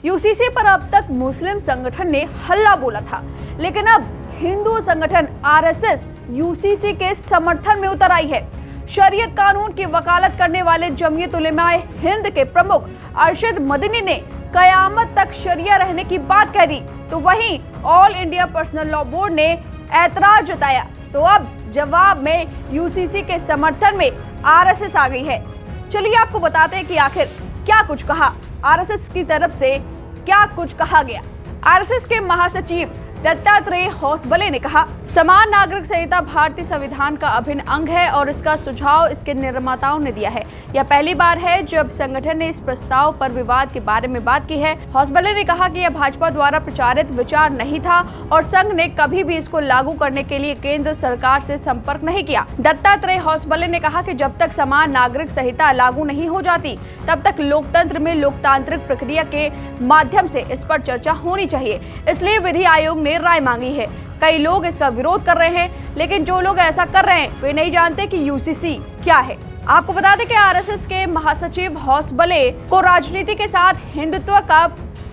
UCC पर अब तक मुस्लिम संगठन ने हल्ला बोला था, लेकिन अब हिंदू संगठन आरएसएस यूसीसी के समर्थन में उतर आई है। शरीयत कानून की वकालत करने वाले जमीयत उलेमाए हिंद के प्रमुख अरशद मदनी ने कयामत तक शरिया रहने की बात कह दी, तो वहीं all India personal law board ने ऐतराज जताया। तो अब जवाब में यूसीसी के समर्थन में आरएसएस आ गई है। चलिए आपको बताते हैं कि आखिर क्या कुछ कहा आरएसएस की तरफ से, क्या कुछ कहा गया। आरएसएस के महासचिव दत्तात्रेय होसबले ने कहा, समान नागरिक संहिता भारतीय संविधान का अभिन्न अंग है और इसका सुझाव इसके निर्माताओं ने दिया है। यह पहली बार है जब संगठन ने इस प्रस्ताव पर विवाद के बारे में बात की है। होसबले ने कहा कि यह भाजपा द्वारा प्रचारित विचार नहीं था और संघ ने कभी भी इसको लागू करने के लिए केंद्र सरकार से संपर्क नहीं किया। दत्तात्रेय होसबले ने कहा कि जब तक समान नागरिक संहिता लागू नहीं हो जाती, तब तक लोकतंत्र में लोकतांत्रिक प्रक्रिया के माध्यम से इस पर चर्चा होनी चाहिए। इसलिए विधि आयोग ने राय मांगी है। कई लोग इसका विरोध कर रहे हैं, लेकिन जो लोग ऐसा कर रहे हैं वे नहीं जानते कि यूसीसी क्या है। आपको बता दें कि आरएसएस के महासचिव होसबले को राजनीति के साथ हिंदुत्व का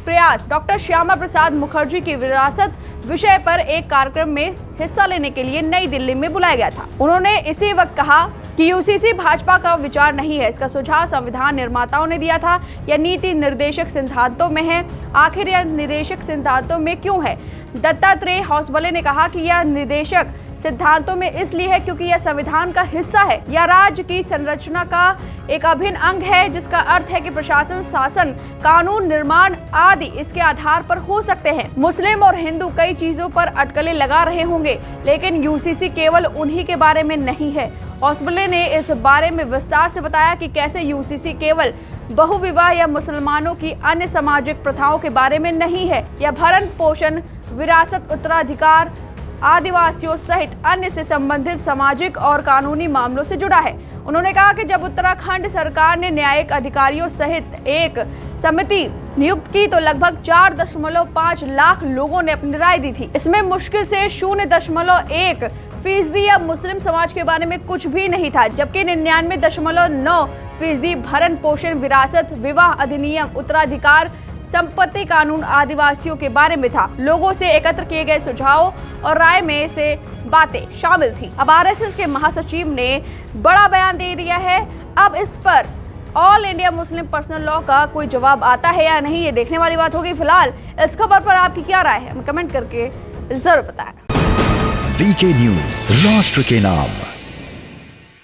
प्रयास डॉक्टर श्यामा प्रसाद मुखर्जी की विरासत विषय पर एक कार्यक्रम में हिस्सा लेने के लिए नई दिल्ली में बुलाया गया था। उन्होंने इसी वक्त कहा कि यूसीसी भाजपा का विचार नहीं है, इसका सुझाव संविधान निर्माताओं ने दिया था। यह नीति निर्देशक सिद्धांतों में है। आखिर यह निर्देशक सिद्धांतों में क्यों है? दत्तात्रेय होसबले ने कहा कि यह निर्देशक सिद्धांतों में इसलिए है क्योंकि यह संविधान का हिस्सा है। यह राज्य की संरचना का एक अभिन्न अंग है, जिसका अर्थ है कि प्रशासन, शासन, कानून निर्माण आदि इसके आधार पर हो सकते हैं। मुस्लिम और हिंदू कई चीजों पर अटकलें लगा रहे होंगे, लेकिन यूसीसी केवल उन्हीं के बारे में नहीं है। होसबले ने इस बारे में विस्तार से बताया कि कैसे यूसीसी केवल बहुविवाह या मुसलमानों की अन्य सामाजिक प्रथाओं के बारे में नहीं है। यह भरण पोषण, विरासत, उत्तराधिकार, आदिवासियों सहित अन्य से संबंधित सामाजिक और कानूनी मामलों से जुड़ा है। उन्होंने कहा कि जब उत्तराखंड सरकार ने न्यायिक अधिकारियों सहित एक समिति नियुक्त की तो लगभग 4.5 लाख लोगों ने अपनी राय दी थी। इसमें मुश्किल से 0.1% या मुस्लिम समाज के बारे में कुछ भी नहीं था, जबकि 99.9% भरण पोषण, विरासत, विवाह अधिनियम, उत्तराधिकार, संपत्ति कानून, आदिवासियों के बारे में था। लोगों से एकत्र किए गए सुझाव और राय में से बातें शामिल थी। अब आरएसएस के महासचिव ने बड़ा बयान दे दिया है। अब इस पर all India Muslim personal law का कोई जवाब आता है या नहीं, ये देखने वाली बात होगी। फिलहाल इस खबर पर आपकी क्या राय है, हमें कमेंट करके जरूर बताएं। वीके न्यूज, राष्ट्र के नाम।